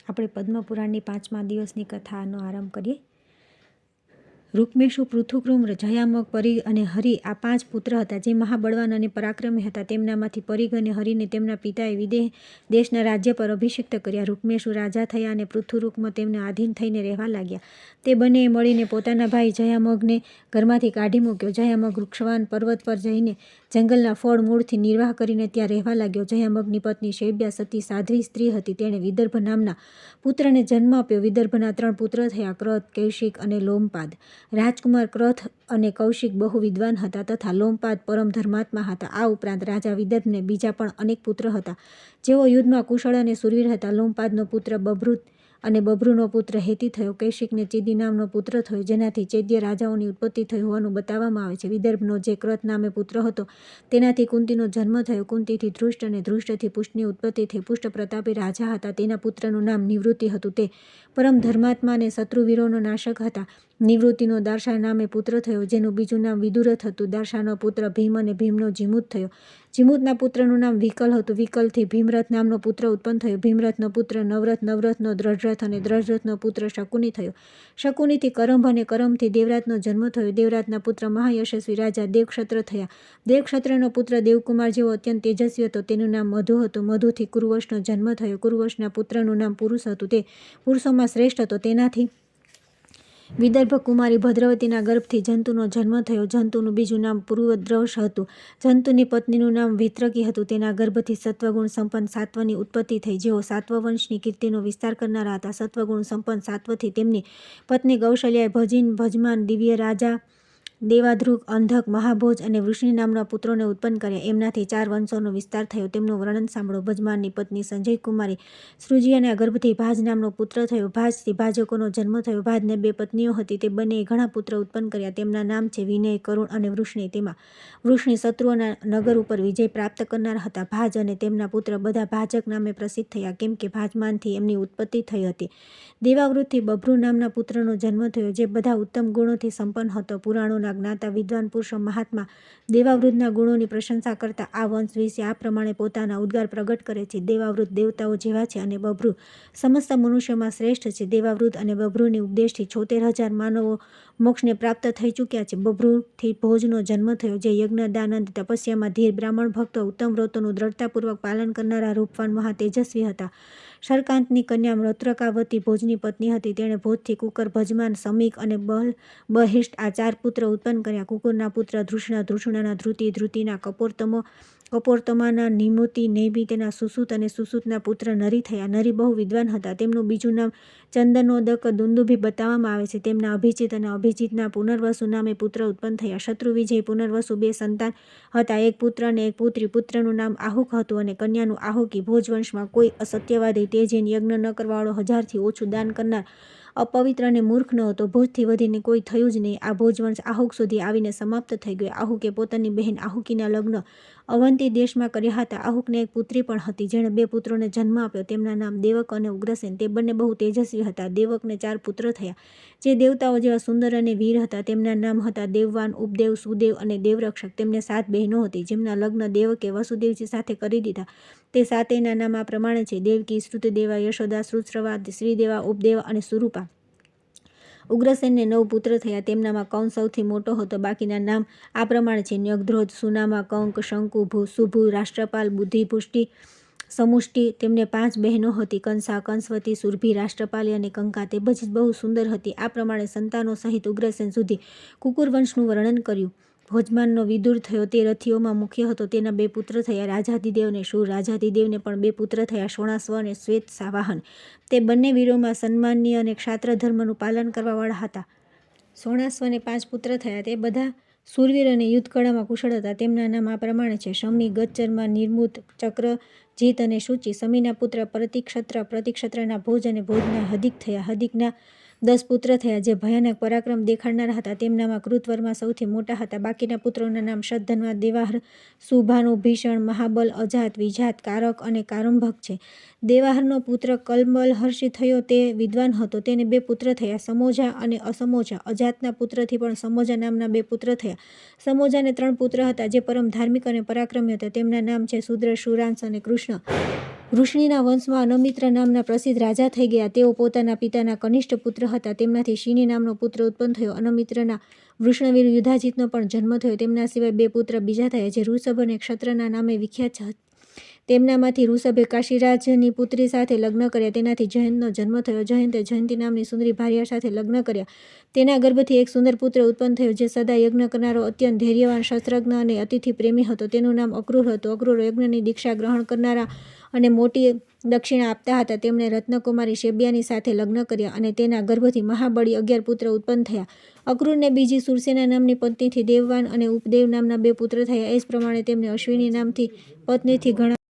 આપણે પદ્મપુરાણની 5મા દિવસની કથાનો આરંભ કરીએ. રૂકમેશુ, પૃથુકૃમ, જયામગ, પરિગ અને હરિ આ 5 પુત્ર હતા, જે મહાબળવાન અને પરાક્રમી હતા. તેમનામાંથી પરિગ અને હરિને તેમના પિતાએ વિદેહ દેશના રાજ્ય પર અભિષિક્ત કર્યા. રૂકમેશુ રાજા થયા અને પૃથુરુક્મ તેમને આધીન થઈને રહેવા લાગ્યા. તે બંનેએ મળીને પોતાના ભાઈ જયામગને ઘરમાંથી કાઢી મૂક્યો. જયામગ વૃક્ષવાન પર્વત પર જઈને જંગલના ફળ મૂળથી નિર્વાહ કરીને ત્યાં રહેવા લાગ્યો. જયામગની પત્ની શૈબ્યા સતી સાધ્વી સ્ત્રી હતી. તેણે વિદર્ભ નામના પુત્રને જન્મ આપ્યો. વિદર્ભના 3 પુત્ર થયા, ક્રથ, કૌશિક અને લોમપાદ. રાજકુમાર ક્રથ અને કૌશિક બહુ વિદ્વાન હતા તથા લોમપાદ પરમ ધર્માત્મા હતા. આ ઉપરાંત રાજા વિદર્ભને બીજા પણ અનેક પુત્ર હતા, જેઓ યુદ્ધમાં કુશળ અને શૂરવીર હતા. લોમપાદનો પુત્ર બભ્રુ અને બભ્રુનો પુત્ર હેતિ થયો. કૌશિકને ચેદી નામનો પુત્ર થયો, જેનાથી ચૈદ્ય રાજાઓની ઉત્પત્તિ થઈ હોવાનું બતાવવામાં આવે છે. વિદર્ભનો જે ક્રથ નામે પુત્ર હતો, તેનાથી કુંતીનો જન્મ થયો. કુંતીથી ધૃષ્ટ અને ધૃષ્ટથી પુષ્ટની ઉત્પત્તિ થઈ. પુષ્ટ પ્રતાપી રાજા હતા. તેના પુત્રનું નામ નિવૃત્તિ હતું. તે પરમ ધર્માત્મા અને શત્રુવીરોનો નાશક હતા. નિવૃત્તિનો દાર્શા નામે પુત્ર થયો, જેનું બીજું નામ વિદુરથ હતું. દાર્શાનો પુત્ર ભીમ અને ભીમનો જીમૂત થયો. જીમૂતના પુત્રનું નામ વિકલ હતું. વિકલથી ભીમરથ નામનો પુત્ર ઉત્પન્ન થયો. ભીમરથનો પુત્ર નવરથ, નવરથનો દ્રઢરથ અને દ્રઢરથનો પુત્ર શકુની થયો. શકુનીથી કરંભ અને કરંભથી દેવરાતનો જન્મ થયો. દેવરાતના પુત્ર મહાયશસ્વી રાજા દેવક્ષત્ર થયા. દેવક્ષત્રનો પુત્ર દેવકુમાર જેવો અત્યંત તેજસ્વી હતો. તેનું નામ મધુ હતું. મધુથી કુરુવશનો જન્મ થયો. કુરુવશના પુત્રનું નામ પુરુષ હતું. તે પુરુષોમાં શ્રેષ્ઠ હતો. તેનાથી વિદર્ભ કુમારી ભદ્રવતીના ગર્ભથી જંતુનો જન્મ થયો. જંતુનું બીજું નામ પુરુદ્રવશ હતું. જંતુની પત્નીનું નામ વિત્રકી હતું. તેના ગર્ભથી સત્વગુણ સંપન્ન સાત્વની ઉત્પત્તિ થઈ, જેઓ સાત્વવંશની કીર્તિનો વિસ્તાર કરનારા હતા. સત્વગુણ સંપન્ન સાત્વથી તેમની પત્ની કૌશલ્યાએ ભજમાન, દિવ્ય રાજા, દેવાધ્રુક, અંધક, મહાભોજ અને વૃષ્ણિ નામના પુત્રોને ઉત્પન્ન કર્યા. એમનાથી 4 વંશોનો વિસ્તાર થયો. તેમનું વર્ણન સાંભળો. ભજમાનની પત્ની સંજય કુમારી સૃજ્યાના ગર્ભથી ભાજ નામનો પુત્ર થયો. ભાજથી ભાજકોનો જન્મ થયો. ભાજને 2 પત્નીઓ હતી. તે બંનેએ ઘણા પુત્ર ઉત્પન્ન કર્યા. તેમના નામ છે વિનય, કરુણ અને વૃષ્ણિ. તેમાં વૃષ્ણિ શત્રુઓના નગર ઉપર વિજય પ્રાપ્ત કરનાર હતા. ભાજ અને તેમના પુત્ર બધા ભાજક નામે પ્રસિદ્ધ થયા, કેમ કે ભાજમાનથી એમની ઉત્પત્તિ થઈ હતી. દેવાવૃતથી બભ્રુ નામના પુત્રનો જન્મ થયો, જે બધા ઉત્તમ ગુણોથી સંપન્ન હતો. પુરાણોના જ્ઞાતા વિદ્વાન પુરુષો મહાત્મા દેવાવૃતના ગુણોની પ્રશંસા કરતા આ વંશ વિશે આ પ્રમાણે પોતાના ઉદ્ગાર પ્રગટ કરે છે. દેવાવૃત દેવતાઓ જેવા છે અને બભ્રુ સમસ્ત મનુષ્યોમાં શ્રેષ્ઠ છે. દેવાવૃત અને બભ્રુની ઉપદેશથી 76,000 માનવો મોક્ષને પ્રાપ્ત થઈ ચૂક્યા છે. બભ્રુથી ભોજનો જન્મ થયો, જે યજ્ઞ, દાન અને તપસ્યામાં ધીર, બ્રાહ્મણ ભક્તો, ઉત્તમ વ્રતોનું દ્રઢતાપૂર્વક પાલન કરનારા, રૂપવાન, મહા તેજસ્વી હતા. શરકાંતની કન્યા મૃત્રકાવતી ભોજની પત્ની હતી. તેણે ભોજથી કુકર, ભજમાન, સમીક અને બહિષ્ઠ આ 4 પુત્ર ઉત્પન્ન કર્યા. કુકરના પુત્ર ધૃષ્ણા, ધૃષ્ણાના ધૃતિ, ધૃતિના કપોર્તમો, કપોર્તમાના નિમૃતિ, નેમિ તેના સુસુત અને સુસુતના પુત્ર નરી થયા. નરી બહુ વિદ્વાન હતા. તેમનું બીજું નામ ચંદનોદક દુંદુભિ બતાવવામાં આવે છે. તેમના અભિજીત અને અભિજીતના પુનર્વસુ નામે પુત્ર ઉત્પન્ન થયા. શત્રુવિજય પુનર્વસુ 2 સંતાન હતા, એક પુત્ર અને એક પુત્રી. પુત્રનું નામ આહુક હતું અને કન્યાનું આહુકી. ભોજવંશમાં કોઈ અસત્યવાદી, તેજીન, યજ્ઞ ન કરવાવાળો, 1000થી ઓછું દાન કરનાર, અપવિત્ર અને મૂર્ખ ન હતો. ભોજથી વધીને કોઈ થયું જ નહીં. આ ભોજવંશ આહુક સુધી આવીને સમાપ્ત થઈ ગયો. આહુકે પોતાની બહેન આહુકીના લગ્ન અવંતી દેશમાં કર્યા હતા. આહુકને એક પુત્રી પણ હતી, જેણે 2 પુત્રોને જન્મ આપ્યો. તેમના નામ દેવક અને ઉગ્રસેન. તે બંને બહુ તેજસ્વી હતા. દેવકને 4 પુત્ર થયા, જે દેવતાઓ જેવા સુંદર અને વીર હતા. તેમના નામ હતા દેવવાન, ઉપદેવ, સુદેવ અને દેવરક્ષક. તેમને 7 બહેનો હતી, જેમના લગ્ન દેવકે વસુદેવજી સાથે કરી દીધા. તે 7ના નામ આ પ્રમાણે છે: દેવકી, શ્રુતદેવા, યશોદા, શ્રુતશ્રવા, શ્રીદેવા, ઉપદેવા અને સુરૂપા. ઉગ્રસેનને 9 પુત્ર થયા. તેમનામાં કંસ સૌથી મોટો હતો. બાકીના નામ આ પ્રમાણે છે: ન્યગ્ધ્રોત, સુનામા, કંક, શંકુ, સુભુ, રાષ્ટ્રપાલ, બુદ્ધિ, પુષ્ટિ, સમુષ્ટિ. તેમને 5 બહેનો હતી: કંસા, કંસવતી, સુરભી, રાષ્ટ્રપાલી અને કંકા. તે બહુ સુંદર હતી. આ પ્રમાણે સંતાનો સહિત ઉગ્રસેન સુધી કુકુરવંશનું વર્ણન કર્યું. ભોજમાનનો વિદુર થયો. તે રથીઓમાં મુખ્ય હતો. તેના 2 પુત્ર થયા: રાજાધિદેવ અને શૂર. રાજાધિદેવને પણ 2 પુત્ર થયા: શોણાશ્વ અને શ્વેત વાહન. તે બંને વીરોમાં સન્માનનીય અને ક્ષાત્ર ધર્મનું પાલન કરવાવાળા હતા. શોણાશ્વને 5 પુત્ર થયા. તે બધા શૂરવીર અને યુદ્ધકળામાં કુશળ હતા. તેમના નામ આ પ્રમાણે છે: શમી, ગચ્ચરમા, નિર્મુત, ચક્રજીત અને શુચિ. શમીના પુત્ર પ્રતિક્ષત્ર. પ્રતિક્ષત્રના ભોજ અને ભોજના હદિક થયા. હદિકના 10 પુત્ર થયા, જે ભયાનક પરાક્રમ દેખાડનારા હતા. તેમનામાં કૃતવર્મા સૌથી મોટા હતા. બાકીના પુત્રોના નામ શતધન્વા, દેવાહર, સુભાનુ, ભીષણ, મહાબલ, અજાત, વિજાત, કારક અને કારંભક છે. દેવાહરનો પુત્ર કલ્મલહર્ષિ થયો. તે વિદ્વાન હતો. તેને 2 પુત્ર થયા: સમોજા અને અસમોજા. અજાતના પુત્રથી પણ સમોજા નામના 2 પુત્ર થયા. સમોજાને 3 પુત્ર હતા, જે પરમ ધાર્મિક અને પરાક્રમી હતા. તેમના નામ છે શુદ્ર, શુરાંશ અને કૃષ્ણ. વૃષ્ણિના વંશમાં અનમિત્ર નામના પ્રસિદ્ધ રાજા થઈ ગયા. તેઓ પોતાના પિતાના કનિષ્ઠ પુત્ર હતા. તેમનાથી શિની નામનો પુત્ર ઉત્પન્ન થયો. અનમિત્રના વૃષણવીર યુધાજીતનો પણ જન્મ થયો. તેમના સિવાય 2 પુત્ર બીજા થયા, જે ઋષભ અને ક્ષત્રના નામે વિખ્યાત હતા. તેમનામાંથી ઋષભે કાશીરાજની પુત્રી સાથે લગ્ન કર્યા. તેનાથી જયંતનો જન્મ થયો. જયંતે જયંતી નામની સુંદરી ભાર્યા સાથે લગ્ન કર્યા. તેના ગર્ભથી એક સુંદર પુત્ર ઉત્પન્ન થયો, જે સદા યજ્ઞ કરનારો, અત્યંત ધૈર્યવાન, શસ્ત્રજ્ઞ અને અતિથિ પ્રેમી હતો. તેનું નામ અક્રૂર હતું. અક્રૂર યજ્ઞની દીક્ષા ગ્રહણ કરનારા અને મોટી દક્ષિણા આપતા હતા. તેમણે રત્નકુમારી શેબ્યાની સાથે લગ્ન કર્યા અને તેના ગર્ભથી મહાબળી 11 પુત્ર ઉત્પન્ન થયા. અક્રૂરને બીજી સુરસેના નામની પત્નીથી દેવવાન અને ઉપદેવ નામના 2 પુત્ર થયા. એ જ પ્રમાણે તેમને અશ્વિની નામથી પત્નીથી ઘણા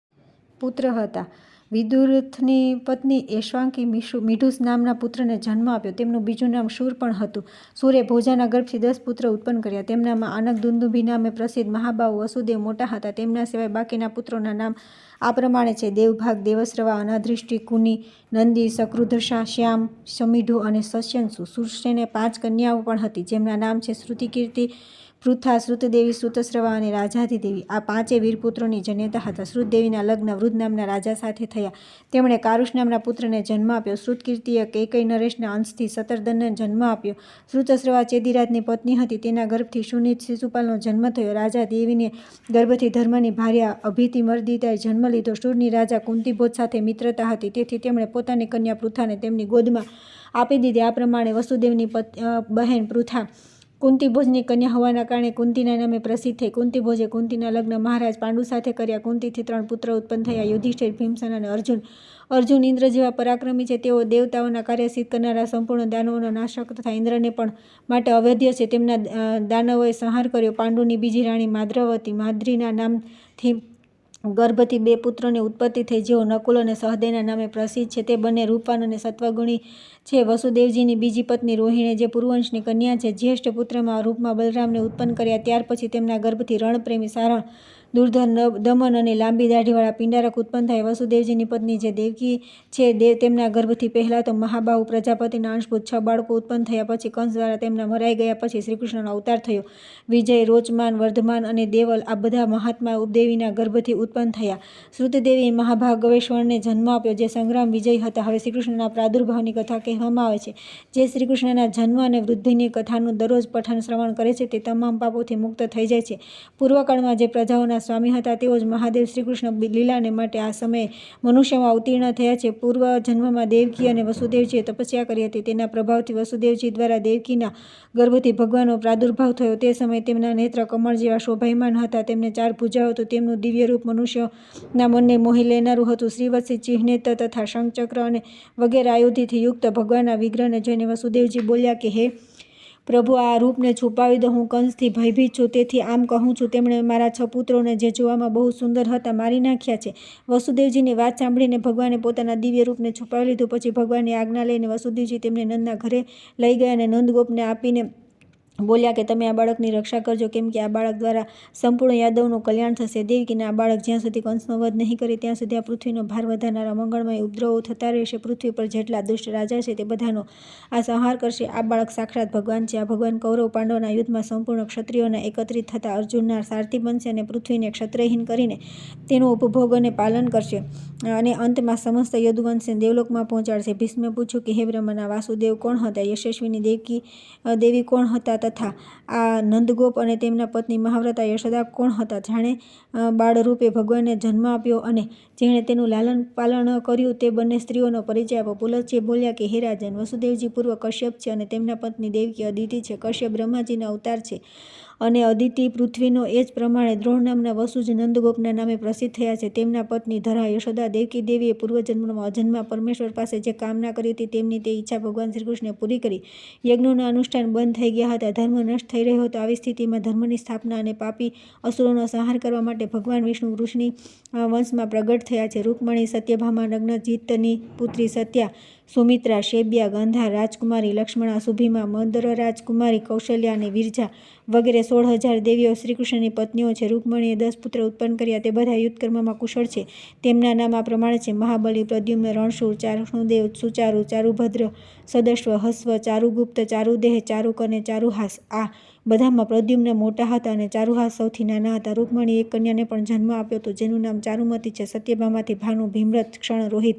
પુત્ર હતા. વિદુરથની પત્ની એશ્વાંકી મિઢુસ નામના પુત્રને જન્મ આપ્યો. તેમનું બીજું નામ શૂર પણ હતું. શૂરે ભોજાના ગર્ભથી 10 પુત્ર ઉત્પન્ન કર્યા. તેમનામાં આનક દુંદુભી નામે પ્રસિદ્ધ મહાબાહુ વસુદેવ મોટા હતા. તેમના સિવાય બાકીના પુત્રોના નામ આ પ્રમાણે છે: દેવભાગ, દેવશ્રવા, અનાધ્રિષ્ટિ, કુની, નંદી, સક્રુધર્ષા, શ્યામ, સમિઢુ અને સસ્યંસુ. સુરસેને 5 કન્યાઓ પણ હતી, જેમના નામ છે શ્રુતિકીર્તિ, પૃથા, શ્રુતદેવી, શ્રુતશ્રવા અને રાજાધિદેવી. આ 5 વીરપુત્રોની જનેતા હતા. શ્રુતદેવીના લગ્ન વૃદ્ધ નામના રાજા સાથે થયા. તેમણે કારુષ નામના પુત્રને જન્મ આપ્યો. શ્રુતકીર્તિએ કૈકેયી નરેશના અંશથી શતર્દનને જન્મ આપ્યો. શ્રુતશ્રવા ચેદિરાજની પત્ની હતી. તેના ગર્ભથી શુનિત શિશુપાલનો જન્મ થયો. રાજા દેવીને ગર્ભથી ધર્મની ભાર્યા અભિતિમર્દિતાએ જન્મ લીધો. શૂરની રાજા કુંતીભોજ સાથે મિત્રતા હતી, તેથી તેમણે પોતાની કન્યા પૃથાને તેમની ગોદમાં આપી દીધી. આ પ્રમાણે વસુદેવની બહેન પૃથા કુંતીભોજની કન્યા હોવાના કારણે કુંતીના નામે પ્રસિદ્ધ થઈ. કુંતીભોજે કુંતીના લગ્ન મહારાજ પાંડુ સાથે કર્યા. કુંતીથી 3 પુત્ર ઉત્પન્ન થયા: યુધિષ્ઠિર, ભીમસેન અને અર્જુન. અર્જુન ઇન્દ્ર જેવા પરાક્રમી છે. તેઓ દેવતાઓના કાર્ય સિદ્ધ કરનારા, સંપૂર્ણ દાનવોનો નાશક તથા ઇન્દ્રને પણ માટે અવધ્ય છે. તેમના દાનવોએ સંહાર કર્યો. પાંડુની બીજી રાણી માદ્રવતી, માદ્રીના નામથી ગર્ભથી 2 પુત્રોની ઉત્પત્તિ થઈ, જેઓ નકુલ અને સહદેવના નામે પ્રસિદ્ધ છે. તે બંને રૂપવાન અને સત્વગુણી છે. વસુદેવજીની બીજી પત્ની રોહિણી, જે પુરુવંશની કન્યા છે, જ્યેષ્ઠ પુત્રમાં રૂપમાં બલરામને ઉત્પન્ન કર્યા. ત્યાર પછી તેમના ગર્ભથી રણપ્રેમી સારણ, દુર્ધર, દમન અને લાંબી દાઢીવાળા પિંડારક ઉત્પન્ન થયા. વસુદેવજીની પત્ની જે દેવકી છે, તેમના ગર્ભથી પહેલા તો મહાબાહુ પ્રજાપતિના અંશભૂત 6 બાળકો ઉત્પન્ન થયા. પછી કંસ દ્વારા તેમના મરાઈ ગયા. પછી શ્રીકૃષ્ણનો અવતાર થયો. વિજય, રોચમાન, વર્ધમાન અને દેવલ આ બધા મહાત્મા દેવીના ગર્ભથી ઉત્પન્ન થયા. શ્રુતદેવીએ મહાભાગવેશ્વરને જન્મ આપ્યો, જે સંગ્રામ વિજયી હતા. હવે શ્રીકૃષ્ણના પ્રાદુર્ભાવની કથા કહેવામાં આવે છે. જે શ્રીકૃષ્ણના જન્મ અને વૃદ્ધિની કથાનું દરરોજ પઠન શ્રવણ કરે છે, તે તમામ પાપોથી મુક્ત થઈ જાય છે. પૂર્વકાળમાં જે પ્રજાઓના સ્વામી હતા, તેઓ જ મહાદેવ શ્રીકૃષ્ણ લીલાને માટે આ સમયે મનુષ્યમાં અવતીર્ણ થયા છે. પૂર્વ જન્મમાં દેવકી અને વસુદેવજીએ તપસ્યા કરી હતી. તેના પ્રભાવથી વસુદેવજી દ્વારા દેવકીના ગર્ભથી ભગવાનનો પ્રાદુર્ભાવ થયો. તે સમયે તેમના નેત્ર કમળ જેવા શોભાયમાન હતા. તેમને 4 ભુજાઓ હતું. તેમનું દિવ્ય રૂપ મનુષ્યના મનને મોહી લેનારું હતું. શ્રીવત્સી, ચિહ્નિત તથા શંખચક્ર અને વગેરે આયુધિથી યુક્ત ભગવાનના વિગ્રહને જોઈને વસુદેવજી બોલ્યા કે, હે પ્રભુ, આ રૂપને છુપાવી દો. હું કંસથી ભયભીત છું, તેથી આમ કહું છું. તેમણે મારા 6 પુત્રોને, જે જોવામાં બહુ સુંદર હતા, મારી નાખ્યા છે. વસુદેવજીની વાત સાંભળીને ભગવાને પોતાના દિવ્ય રૂપને છુપાવી લીધું. પછી ભગવાનની આજ્ઞા લઈને વસુદેવજી તેમને નંદના ઘરે લઈ ગયા અને નંદગોપને આપીને બોલ્યા કે, તમે આ બાળકની રક્ષા કરજો, કેમ કે આ બાળક દ્વારા સંપૂર્ણ યાદવનું કલ્યાણ થશે. દેવકીના આ બાળક જ્યાં સુધી કંસનો વધ નહીં કરે, ત્યાં સુધી આ પૃથ્વીનો ભાર વધારનારા મંગળમય ઉપદ્રવો થતા રહેશે. પૃથ્વી પર જેટલા દુષ્ટ રાજા છે, તે બધાનો આ સંહાર કરશે. આ બાળક સાક્ષાત ભગવાન છે. આ ભગવાન કૌરવ પાંડવોના યુદ્ધમાં સંપૂર્ણ ક્ષત્રિયોના એકત્રિત થતા અર્જુનના સારથી બનશે અને પૃથ્વીને ક્ષત્રહીન કરીને તેનું ઉપભોગ અને પાલન કરશે અને અંતમાં સમસ્ત યદુવંશને દેવલોકમાં પહોંચાડશે. ભીષ્મે પૂછ્યું કે, હે બ્રહ્મના વાસુદેવ કોણ હતા? યશસ્વીની દેવી કોણ હતા? તથા આ નંદગોપ અને તેમના પત્ની મહાવ્રતા યશોદા કોણ હતા? જાણે બાળરૂપે ભગવાનને જન્મ આપ્યો અને જેણે તેનું લાલન પાલન કર્યું, તે બંને સ્ત્રીઓનો પરિચય આપો. પુલત્ય બોલ્યા કે, હે રાજન, વસુદેવજી પૂર્વ કશ્યપ છે અને તેમના પત્ની દેવકી અદિતિ છે. કશ્યપ બ્રહ્માજીનો અવતાર છે અને અદિતિ પૃથ્વીનો. એ જ પ્રમાણે દ્રોણ નામના વસુજ નંદગોપના નામે પ્રસિદ્ધ થયા છે. તેમના પત્ની ધરા, યશોદા, દેવકી દેવીએ પૂર્વજન્મમાં અજન્મા પરમેશ્વર પાસે જે કામના કરી હતી, તેમની તે ઈચ્છા ભગવાન શ્રીકૃષ્ણે પૂરી કરી. યજ્ઞોના અનુષ્ઠાન બંધ થઈ ગયા હતા. ધર્મ નષ્ટ થઈ રહ્યો હતો. આવી સ્થિતિમાં ધર્મની સ્થાપના અને પાપી અસુરોનો સંહાર કરવા માટે ભગવાન વિષ્ણુ વૃષણી વંશમાં પ્રગટ થયા છે. રૂકમણી, સત્યભામા, નગ્નજીતની પુત્રી સત્યા, સુમિત્રા, શેબ્યા, ગાંધાર, રાજકુમારી, લક્ષ્મણા, સુભીમા, મંદરરાજકુમારી, કૌશલ્યા અને વિરજા વગેરે 16,000 દેવીઓ શ્રીકૃષ્ણની પત્નીઓ છે. રૂકમણીએ 10 પુત્ર ઉત્પન્ન કર્યા. તે બધા યુદ્ધકર્મમાં કુશળ છે. તેમના નામ આ પ્રમાણે છે: મહાબલી, પ્રદ્યુમ્ન, રણશૂર, ચારુદેવ, સુચારુ, ચારુભદ્ર, સદશ્વ, હસ્વ, ચારુગુપ્ત, ચારુદેહ, ચારુક અને ચારુહાસ. આ બધામાં પ્રદ્યુમ્ન મોટા હતા અને ચારુહાસ સૌથી નાના હતા. રૂકમણી એક કન્યાને પણ જન્મ આપ્યો હતો, જેનું નામ ચારુમતી છે. સત્યભામાથી ભાનુ, ભીમરથ, ક્ષણ, રોહિત,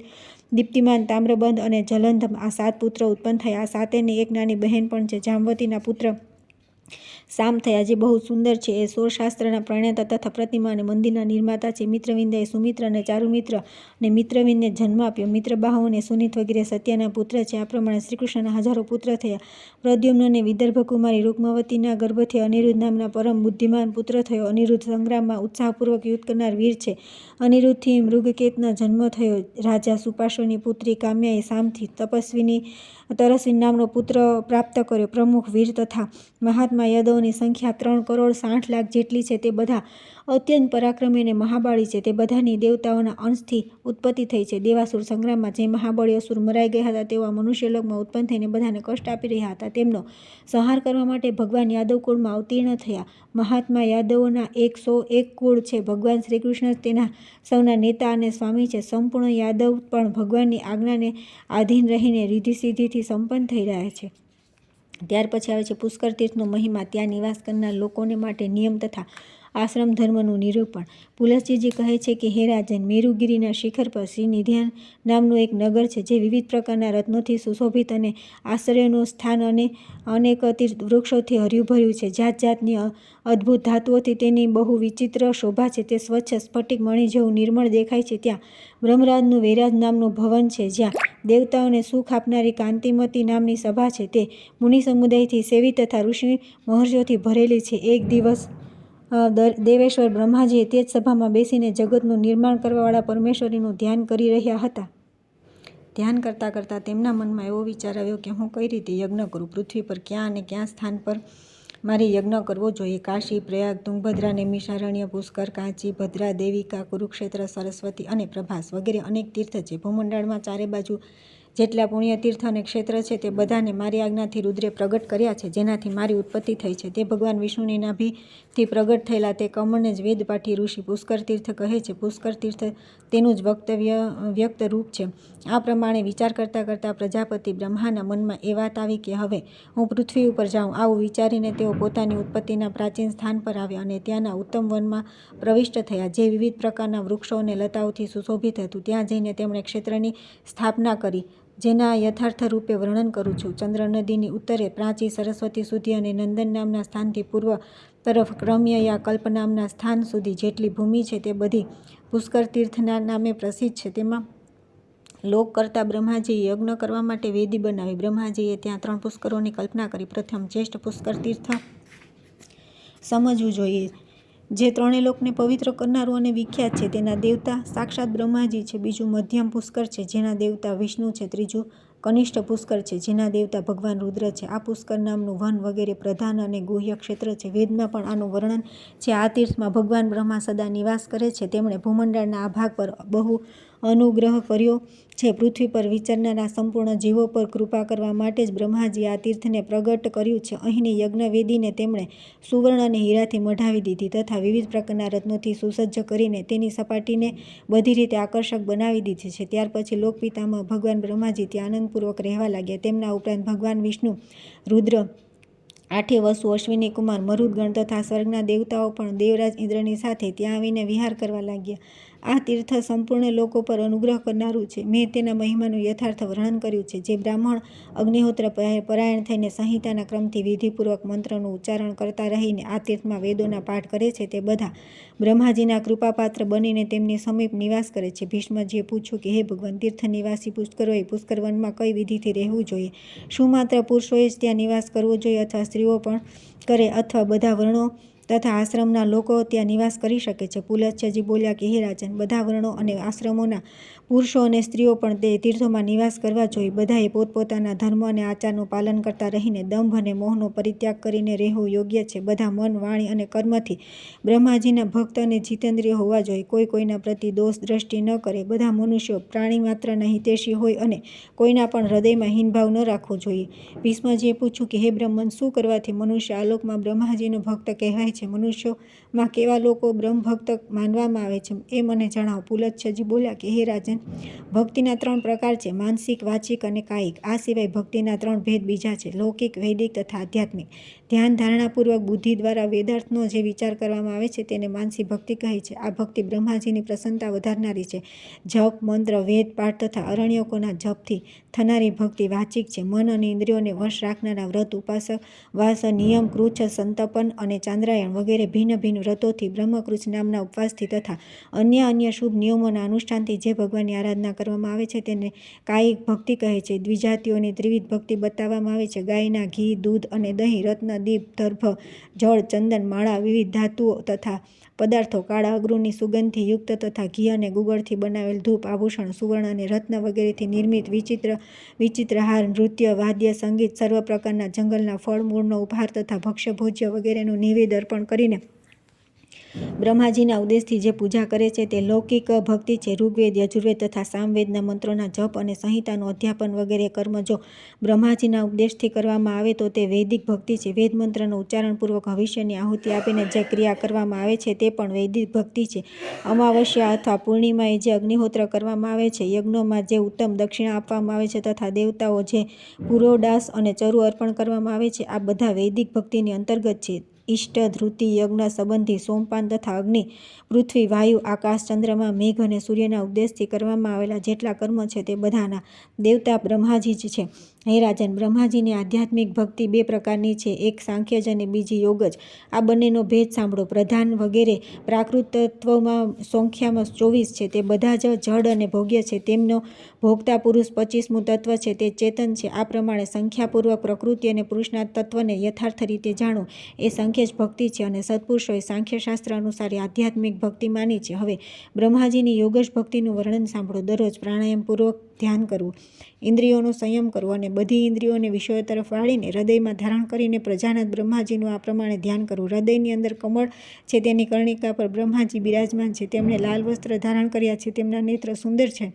દીપ્તિમાન, તામ્રબંધ અને જલંધ આ 7 પુત્ર ઉત્પન્ન થયા. આ સાતેની એક નાની બહેન પણ છે. જામવતીના પુત્ર સામ થયા, જે બહુ સુંદર છે. એ 16 શાસ્ત્રના પ્રણેતા તથા પ્રતિમા અને મંદિરના નિર્માતા છે. મિત્રવિંદે સુમિત્ર અને ચારુમિત્ર અને મિત્રવિંદને જન્મ આપ્યો. મિત્રબાહુ અને સુનીત વગેરે સત્યના પુત્ર છે. આ પ્રમાણે શ્રીકૃષ્ણના હજારો પુત્ર થયા. પ્રદ્યુમ્નને વિદર્ભ કુમારી રૂકમવતીના ગર્ભથી અનિરુદ્ધ નામના પરમ બુદ્ધિમાન પુત્ર થયો. અનિરુદ્ધ સંગ્રામમાં ઉત્સાહપૂર્વક યુદ્ધ કરનાર વીર છે. અનિરુદ્ધથી મૃગકેતનો જન્મ થયો. રાજા સુપાર્શ્વની પુત્રી કામ્યાએ સામથી તરસ્વી નામનો પુત્ર પ્રાપ્ત કર્યો. પ્રમુખ વીર તથા મહાત્મા યાદવોની સંખ્યા 3,60,00,000 જેટલી છે. તે બધા અત્યંત પરાક્રમી અને મહાબળી છે. તે બધાની દેવતાઓના અંશથી ઉત્પત્તિ થઈ છે. દેવાસુર સંગ્રામમાં જે મહાબળી અસુર મરાઈ ગયા હતા, તેઓ આ મનુષ્યલોકમાં ઉત્પન્ન થઈને બધાને કષ્ટ આપી રહ્યા હતા. તેમનો સંહાર કરવા માટે ભગવાન યાદવ કુળમાં અવતીર્ણ થયા. મહાત્મા યાદવોના 101 કુળ છે. ભગવાન શ્રીકૃષ્ણ તેના સૌના નેતા અને સ્વામી છે. સંપૂર્ણ યાદવ પણ ભગવાનની આજ્ઞાને આધીન રહીને રિદ્ધિસિદ્ધિથી સંપન્ન થઈ રહ્યા છે. ત્યાર પછી આવે છે પુષ્કર તીર્થનો મહિમા. ત્યાં નિવાસ કરનાર લોકોને માટે નિયમ તથા આશ્રમ ધર્મનું નિરૂપણ. પુલસ્ત્યજી કહે છે કે, હે રાજન, મેરુગીરીના શિખર પર શ્રી નિધ્યાન નામનું એક નગર છે, જે વિવિધ પ્રકારના રત્નોથી સુશોભિત અને આશ્રયનું સ્થાન અને અનેક તીર્થ વૃક્ષોથી હર્યું ભર્યું છે. જાત જાતની અદ્ભુત ધાતુઓથી તેની બહુ વિચિત્ર શોભા છે. તે સ્વચ્છ સ્ફટિક મણિ જેવું નિર્મળ દેખાય છે. ત્યાં બ્રહ્મરાજનું વૈરાજ નામનું ભવન છે, જ્યાં દેવતાઓને સુખ આપનારી કાંતિમતી નામની સભા છે. તે મુનિ સમુદાયથી સેવિત તથા ઋષિ મહર્ષિઓથી ભરેલી છે. એક દિવસ દેવેશ્વર બ્રહ્માજીએ તે જ સભામાં બેસીને જગતનું નિર્માણ કરવાવાળા પરમેશ્વરીનું ધ્યાન કરી રહ્યા હતા. ધ્યાન કરતાં કરતાં તેમના મનમાં એવો વિચાર આવ્યો કે, હું કઈ રીતે યજ્ઞ કરું? પૃથ્વી પર ક્યાં અને ક્યાં સ્થાન પર મારે યજ્ઞ કરવો જોઈએ? કાશી, પ્રયાગ, તુંગભદ્રા, નૈમિષારણ્ય, પુષ્કર, કાંચી, ભદ્રા, દેવિકા, કુરુક્ષેત્ર, સરસ્વતી અને પ્રભાસ વગેરે અનેક તીર્થ છે. ભૂમંડળમાં ચારે બાજુ જેટલા પુણ્ય તીર્થ અને ક્ષેત્ર છે, તે બધાને મારી આજ્ઞાથી રુદ્રે પ્રગટ કર્યા છે, જેનાથી મારી ઉત્પત્તિ થઈ છે. તે ભગવાન વિષ્ણુની નાભિથી પ્રગટ થયેલા તે કમળને જ વેદપાઠી ઋષિ પુષ્કર તીર્થ કહે છે. પુષ્કર તીર્થ તેનું જ વ્યક્ત રૂપ છે. આ પ્રમાણે વિચાર કરતાં કરતાં પ્રજાપતિ બ્રહ્માના મનમાં એ વાત આવી કે, હવે હું પૃથ્વી ઉપર જાઉં. આવું વિચારીને તેઓ પોતાની ઉત્પત્તિના પ્રાચીન સ્થાન પર આવ્યા અને ત્યાંના ઉત્તમ વનમાં પ્રવિષ્ટ થયા, જે વિવિધ પ્રકારના વૃક્ષો અને લતાઓથી સુશોભિત હતું. ત્યાં જઈને તેમણે ક્ષેત્રની સ્થાપના કરી, જેના યથાર્થ રૂપે વર્ણન કરું છું. ચંદ્ર નદીની ઉત્તરે પ્રાચી, સરસ્વતી સુધી અને નંદન નામના સ્થાનથી પૂર્વ તરફ ક્રમ્ય કલ્પ નામના સ્થાન સુધી જેટલી ભૂમિ છે, તે બધી પુષ્કર તીર્થના નામે પ્રસિદ્ધ છે. તેમાં લોક કરતા બ્રહ્માજીએ યજ્ઞ કરવા માટે વેદી બનાવી. બ્રહ્માજીએ ત્યાં 3 પુષ્કરોની કલ્પના કરી. પ્રથમ જ્યેષ્ઠ પુષ્કર તીર્થ સમજવું જોઈએ, જે 3 લોકને પવિત્ર કરનારું અને વિખ્યાત છે. તેના દેવતા સાક્ષાત બ્રહ્માજી છે. બીજું મધ્યમ પુષ્કર છે, જેના દેવતા વિષ્ણુ છે. ત્રીજું કનિષ્ઠ પુષ્કર છે, જેના દેવતા ભગવાન રુદ્ર છે. આ પુષ્કર નામનું વન વગેરે પ્રધાન અને ગુહ્ય ક્ષેત્ર છે. વેદમાં પણ આનું વર્ણન છે. આ તીર્થમાં ભગવાન બ્રહ્મા સદા નિવાસ કરે છે. તેમણે ભૂમંડળના આ ભાગ પર બહુ અનુગ્રહ કર્યો છે. પૃથ્વી પર વિચરનારા સંપૂર્ણ જીવો પર કૃપા કરવા માટે જ બ્રહ્માજીએ આ તીર્થને પ્રગટ કર્યું છે. અહીંની યજ્ઞવેદીને તેમણે સુવર્ણ અને હીરાથી મઢાવી દીધી તથા વિવિધ પ્રકારના રત્નોથી સુસજ્જ કરીને તેની સપાટીને બધી રીતે આકર્ષક બનાવી દીધી છે. ત્યાર પછી લોકપિતામહ ભગવાન બ્રહ્માજી ત્યાં આનંદપૂર્વક રહેવા લાગ્યા. તેમના ઉપરાંત ભગવાન વિષ્ણુ, રુદ્ર, 8 વસુ, અશ્વિની કુમાર, મરુદગણ તથા સ્વર્ગના દેવતાઓ પણ દેવરાજ ઇન્દ્રની સાથે ત્યાં આવીને વિહાર કરવા લાગ્યા. આ તીર્થ સંપૂર્ણ લોકો પર અનુગ્રહ કરનારું છે. મેં તેના મહિમાનું યથાર્થ વર્ણન કર્યું છે. જે બ્રાહ્મણ અગ્નિહોત્ર પરાયણ થઈને સંહિતાના ક્રમથી વિધિપૂર્વક મંત્રનું ઉચ્ચારણ કરતા રહીને આ તીર્થમાં વેદોના પાઠ કરે છે, તે બધા બ્રહ્માજીના કૃપાપાત્ર બનીને તેમની સમીપ નિવાસ કરે છે. ભીષ્મજીએ પૂછ્યું કે, હે ભગવાન, તીર્થ નિવાસી પુષ્કરોએ પુષ્કરવનમાં કઈ વિધિથી રહેવું જોઈએ? શું માત્ર પુરુષોએ જ ત્યાં નિવાસ કરવો જોઈએ, અથવા સ્ત્રીઓ પણ કરે, અથવા બધા વર્ણો તથા આશ્રમના લોકો ત્યાં નિવાસ કરી શકે છે? પુલસ્ત્યજી બોલ્યા કે, હે રાજન, બધા વર્ણો અને આશ્રમોના પુરુષો અને સ્ત્રીઓ પણ તે તીર્થોમાં નિવાસ કરવા જોઈએ. બધાએ પોતપોતાના ધર્મ અને આચારનું પાલન કરતા રહીને દંભ અને મોહનો પરિત્યાગ કરીને રહેવું યોગ્ય છે. બધા મન, વાણી અને કર્મથી બ્રહ્માજીના ભક્ત અને જીતેન્દ્રિય હોવા જોઈએ. કોઈ કોઈના પ્રતિ દોષ દ્રષ્ટિ ન કરે. બધા મનુષ્યો પ્રાણી માત્રના હિતૈષી હોય અને કોઈના પણ હૃદયમાં હીનભાવ ન રાખવો જોઈએ. ભીષ્મજીએ પૂછ્યું કે, હે બ્રહ્મન, શું કરવાથી મનુષ્ય આલોકમાં બ્રહ્માજીનો ભક્ત કહેવાય છે? છે? મનુષ્યોમાં કેવા લોકો બ્રહ્મભક્ત માનવામાં આવે છે એ મને જણાવો. પુલત્સ્યજી બોલ્યા કે હે રાજન, ભક્તિના 3 પ્રકાર છે: માનસિક, વાચિક અને કાયિક. આ સિવાય ભક્તિના 3 ભેદ બીજા છે: લૌકિક, વૈદિક તથા આધ્યાત્મિક. ધ્યાન ધારણાપૂર્વક બુદ્ધિ દ્વારા વેદાર્થનો જે વિચાર કરવામાં આવે છે તેને માનસિક ભક્તિ કહે છે. આ ભક્તિ બ્રહ્માજીની પ્રસન્નતા વધારનારી છે. જપ, મંત્ર, વેદ પાઠ તથા અરણ્યકોના જપથી થનારી ભક્તિ વાચિક છે. મન અને ઇન્દ્રિયોને વશ રાખનારા વ્રત, ઉપવાસ, નિયમ, કૃચ્છ, સંતપન અને ચાંદ્રાયણ વગેરે ભિન્ન ભિન્ન વ્રતોથી, બ્રહ્મકૃચ્છ નામના ઉપવાસથી તથા અન્ય શુભ નિયમોના અનુષ્ઠાનથી જે ભગવાનની આરાધના કરવામાં આવે છે તેને કાયિક ભક્તિ કહે છે. દ્વિજાતિઓની ત્રિવિધ ભક્તિ બતાવવામાં આવે છે: ગાયના ઘી, દૂધ અને દહીં, રત્ન, દીપ, દર્ભ, જળ, ચંદન, માળા, વિવિધ ધાતુઓ તથા પદાર્થો, કાળા અગરુની સુગંધથી યુક્ત તથા ઘી અને ગુગળથી બનાવેલ ધૂપ, આભૂષણ, સુવર્ણ અને રત્ન વગેરેથી નિર્મિત વિચિત્ર હાર, નૃત્ય, વાદ્ય, સંગીત, સર્વ પ્રકારના જંગલના ફળ મૂળનો ઉપહાર તથા ભક્ષ્ય ભોજ્ય વગેરેનું નૈવેદ્ય અર્પણ કરીને બ્રહ્માજીના ઉદ્દેશથી જે પૂજા કરે છે તે લૌકિક ભક્તિ છે. ઋગ્વેદ, યજુર્વેદ તથા સામવેદના મંત્રોના જપ અને સંહિતાનું અધ્યાપન વગેરે કર્મ જો બ્રહ્માજીના ઉપદેશથી કરવામાં આવે તો તે વૈદિક ભક્તિ છે. વેદ મંત્રનું ઉચ્ચારણપૂર્વક હવિષ્યની આહુતિ આપીને જે ક્રિયા કરવામાં આવે છે તે પણ વૈદિક ભક્તિ છે. અમાવસ્યા અથવા પૂર્ણિમાએ જે અગ્નિહોત્ર કરવામાં આવે છે, યજ્ઞોમાં જે ઉત્તમ દક્ષિણા આપવામાં આવે છે તથા દેવતાઓ જે પુરોડાસ અને ચરુ અર્પણ કરવામાં આવે છે, આ બધા વૈદિક ભક્તિની અંતર્ગત છે. ઇષ્ટ, ધૃતિ, યજ્ઞ સંબંધી સોમપાન તથા અગ્નિ, પૃથ્વી, વાયુ, આકાશ, ચંદ્રમા, મેઘ અને સૂર્યના ઉપદેશથી કરવામાં આવેલા જેટલા કર્મ છે તે બધાના દેવતા બ્રહ્માજી જ છે. હે રાજન, બ્રહ્માજીની આધ્યાત્મિક ભક્તિ 2 પ્રકારની છે: એક સાંખ્યજ અને બીજી યોગજ. આ બંનેનો ભેદ સાંભળો. પ્રધાન વગેરે પ્રાકૃત તત્વોમાં સંખ્યામાં 24 છે. તે બધા જ જડ અને ભોગ્ય છે. તેમનો ભોગતા પુરુષ 25મું તત્વ છે, તે ચેતન છે. આ પ્રમાણે સંખ્યાપૂર્વક પ્રકૃતિ અને પુરુષના તત્વને યથાર્થ રીતે જાણો એ સાંખ્યજ ભક્તિ છે અને સત્પુરુષોએ સાંખ્યશાસ્ત્ર અનુસાર આધ્યાત્મિક ભક્તિ માની છે. હવે બ્રહ્માજીની યોગજ ભક્તિનું વર્ણન સાંભળો. દરરોજ પ્રાણાયામપૂર્વક ધ્યાન કરવું, ઇન્દ્રિયોનો સંયમ કરવો અને બધી ઇન્દ્રિયોને વિષયો તરફ વાળીને હૃદયમાં ધારણ કરીને પ્રજાનાથ બ્રહ્માજીનું આ પ્રમાણે ધ્યાન કરવું. હૃદયની અંદર કમળ છે, તેની કર્ણિકા પર બ્રહ્માજી બિરાજમાન છે. તેમણે લાલ વસ્ત્ર ધારણ કર્યા છે. તેમના નેત્ર સુંદર છે.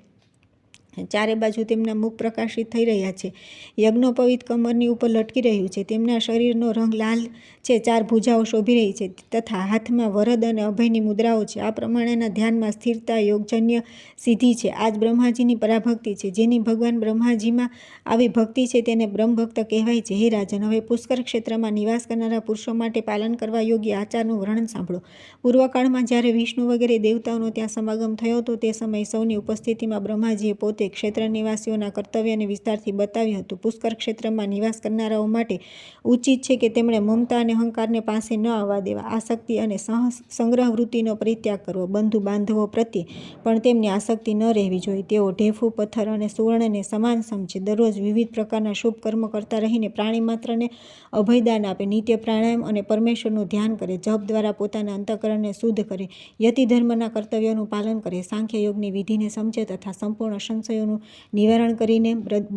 ચારે બાજુ તેમના મુખ પ્રકાશિત થઈ રહ્યા છે. યજ્ઞોપવિત કમરની ઉપર લટકી રહ્યું છે. તેમના શરીરનો રંગ લાલ છે. 4 ભુજાઓ શોભી રહી છે તથા હાથમાં વરદ અને અભયની મુદ્રાઓ છે. આ પ્રમાણેના ધ્યાનમાં સ્થિરતા યોગજન્ય સિદ્ધિ છે. આ જ બ્રહ્માજીની પરાભક્તિ છે. જેની ભગવાન બ્રહ્માજીમાં આવી ભક્તિ છે તેને બ્રહ્મભક્ત કહેવાય છે. હે રાજન, હવે પુષ્કર ક્ષેત્રમાં નિવાસ કરનારા પુરુષો માટે પાલન કરવા યોગ્ય આચારનું વર્ણન સાંભળો. પૂર્વકાળમાં જ્યારે વિષ્ણુ વગેરે દેવતાઓનો ત્યાં સમાગમ થયો હતો તે સમયે સૌની ઉપસ્થિતિમાં બ્રહ્માજીએ પોતે ક્ષેત્ર નિવાસીઓના કર્તવ્યને વિસ્તારથી બતાવ્યું હતું. પુષ્કર ક્ષેત્રમાં નિવાસ કરનારાઓ માટે ઉચિત છે કે તેમણે મમતા અને અહંકારને પાસે ન આવવા દેવા. આસક્તિ અને સંગ્રહ વૃત્તિનો પરિત્યાગ કરવો. બંધુ બાંધવો પ્રત્યે પણ તેમની આસક્તિ ન રહેવી જોઈએ. તેઓ ઢેફું, પથ્થર અને સુવર્ણને સમાન સમજે. દરરોજ વિવિધ પ્રકારના શુભ કર્મ કરતા રહીને પ્રાણી માત્રને અભયદાન આપે. નિત્ય પ્રાણાયામ અને પરમેશ્વરનું ધ્યાન કરે. જપ દ્વારા પોતાના અંતઃકરણને શુદ્ધ કરે. યતિ ધર્મના કર્તવ્યોનું પાલન કરે. સાંખ્ય યોગની વિધિને સમજે તથા સંપૂર્ણ સંશયોનું નિવારણ કરીને